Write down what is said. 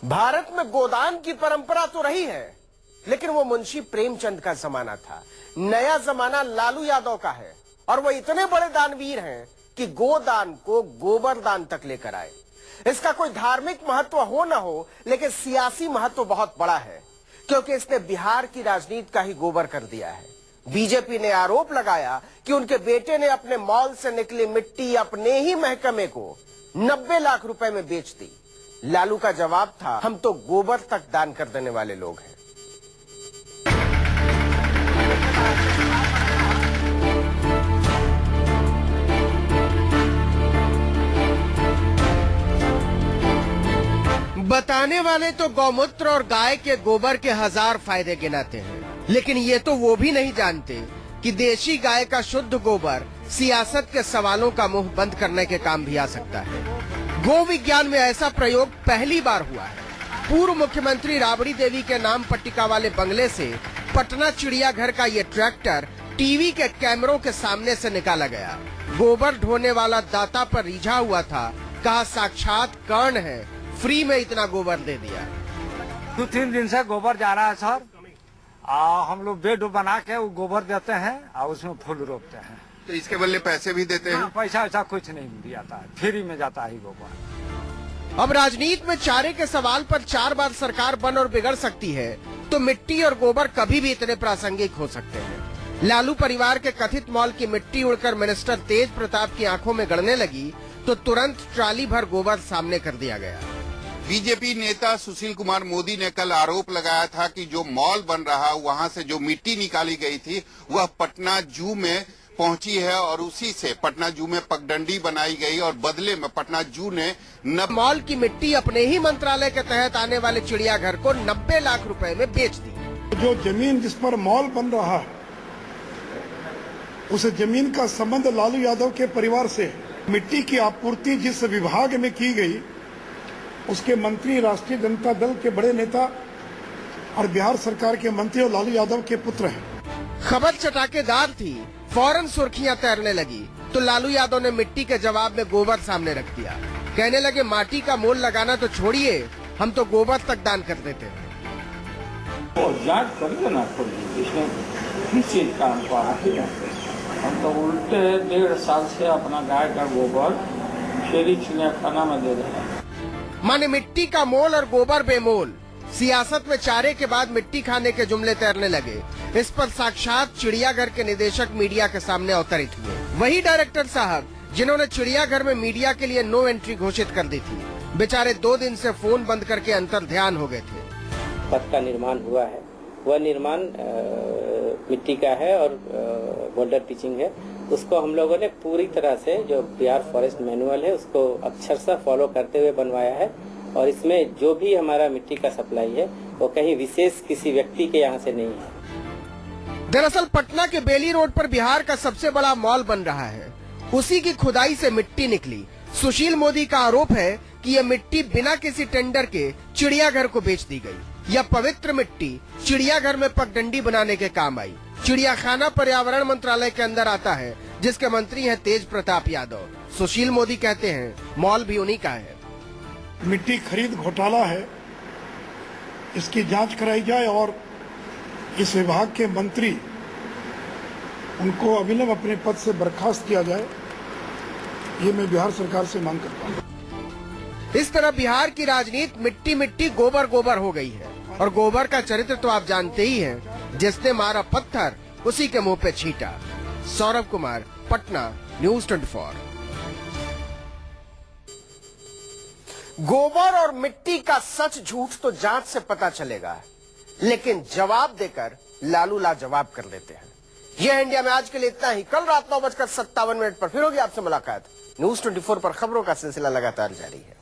भारत में गोदान की परंपरा तो रही है, लेकिन वो मुंशी प्रेमचंद का जमाना था। नया जमाना लालू यादव का है और वो इतने बड़े दानवीर हैं कि गोदान को गोबर दान तक लेकर आए। इसका कोई धार्मिक महत्व हो ना हो, लेकिन सियासी महत्व बहुत बड़ा है, क्योंकि इसने बिहार की राजनीति का ही गोबर कर दिया है। बीजेपी ने आरोप लगाया कि उनके बेटे ने अपने मॉल से निकली मिट्टी अपने ही महकमे को 90 लाख रुपए में बेच दी। लालू का जवाब था, हम तो गोबर तक दान कर देने वाले लोग हैं। बताने वाले तो गौमूत्र और गाय के गोबर के 1000 फायदे गिनाते हैं, लेकिन ये तो वो भी नहीं जानते कि देशी गाय का शुद्ध गोबर सियासत के सवालों का मुंह बंद करने के काम भी आ सकता है। गो विज्ञान में ऐसा प्रयोग पहली बार हुआ है। पूर्व मुख्यमंत्री राबड़ी देवी के नाम पट्टिका वाले बंगले से पटना चिड़ियाघर का ये ट्रैक्टर टीवी के कैमरों के सामने से निकाला गया। गोबर ढोने वाला दाता पर रिझा हुआ था, कहा साक्षात कर्ण है, फ्री में इतना गोबर दे दिया। 2-3 दिन से गोबर जा रहा है सर। हम लोग बेड बना के वो गोबर देते हैं और उसमें फूल रोपते हैं। तो इसके बदले पैसे भी देते हैं? पैसा ऐसा कुछ नहीं दिया, फ्री में जाता है गोबर। अब राजनीति में चारे के सवाल पर 4 बार सरकार बन और बिगड़ सकती है, तो मिट्टी और गोबर कभी भी इतने प्रासंगिक हो सकते हैं। लालू परिवार के कथित मॉल की मिट्टी उड़कर मिनिस्टर तेज प्रताप की आंखों में गड़ने लगी तो तुरंत ट्राली भर गोबर सामने कर दिया गया। बीजेपी नेता सुशील कुमार मोदी ने कल आरोप लगाया था कि जो मॉल बन रहा वहां से जो मिट्टी निकाली गई थी वह पटना जू में पहुंची है और उसी से पटना जू में पगडंडी बनाई गई और बदले में पटना जू ने मॉल की मिट्टी अपने ही मंत्रालय के तहत आने वाले चिड़ियाघर को 90 लाख रुपए में बेच दी। जो जमीन जिस पर मॉल बन रहा है उस जमीन का संबंध लालू यादव के परिवार से। मिट्टी की आपूर्ति जिस विभाग में की गई उसके मंत्री राष्ट्रीय जनता दल के बड़े नेता और बिहार सरकार के मंत्री और लालू यादव के पुत्र हैं। खबर चटाकेदार थी, फौरन सुर्खियां तैरने लगी, तो लालू यादव ने मिट्टी के जवाब में गोबर सामने रख दिया। कहने लगे माटी का मोल लगाना तो छोड़िए, हम तो गोबर तक दान कर देते हैं। जांच करिए ना, इसमें किस चीज का हमको आती है। हम तो उल्टे 1.5 साल से अपना गाय का गोबर शेरी चिड़ियाखाना में दे रहे हैं। माने मिट्टी का मोल और गोबर बेमोल। सियासत में चारे के बाद मिट्टी खाने के जुमले तैरने लगे। इस पर साक्षात चिड़ियाघर के निदेशक मीडिया के सामने अवतरित हुए। वही डायरेक्टर साहब जिन्होंने चिड़ियाघर में मीडिया के लिए नो एंट्री घोषित कर दी थी, बेचारे 2 दिन से फोन बंद करके अंतर ध्यान हो गए थे। पथ का निर्माण हुआ है, वह निर्माण मिट्टी का है और बोल्डर पिचिंग है। उसको हम लोगों ने पूरी तरह से जो बिहार फॉरेस्ट मैनुअल है उसको अक्षरशः फॉलो करते हुए बनवाया है और इसमें जो भी हमारा मिट्टी का सप्लाई है वो कहीं विशेष किसी व्यक्ति के यहाँ से नहीं है। दरअसल पटना के बेली रोड पर बिहार का सबसे बड़ा मॉल बन रहा है, उसी की खुदाई से मिट्टी निकली। सुशील मोदी का आरोप है कि यह मिट्टी बिना किसी टेंडर के चिड़ियाघर को बेच दी गई। यह पवित्र मिट्टी चिड़ियाघर में पगडंडी बनाने के काम आई। चिड़ियाखाना पर्यावरण मंत्रालय के अंदर आता है, जिसके मंत्री हैं तेज प्रताप यादव। सुशील मोदी कहते हैं मॉल भी उन्हीं का है। मिट्टी खरीद घोटाला है, इसकी जांच कराई जाए और इस विभाग के मंत्री उनको अभिनव अपने पद से बर्खास्त किया जाए, ये मैं बिहार सरकार से मांग करता हूँ। इस तरह बिहार की राजनीति मिट्टी मिट्टी गोबर गोबर हो गई है और गोबर का चरित्र तो आप जानते ही हैं, जिसने मारा पत्थर उसी के मुंह पे छींटा। सौरभ कुमार, पटना, न्यूज़ 24। गोबर और मिट्टी का सच झूठ तो जांच से पता चलेगा, लेकिन जवाब देकर लालू लाजवाब कर देते हैं। यह इंडिया में आज के लिए इतना ही। कल रात 9:57 पर फिर होगी आपसे मुलाकात। न्यूज़ 24 पर खबरों का सिलसिला लगातार जारी है।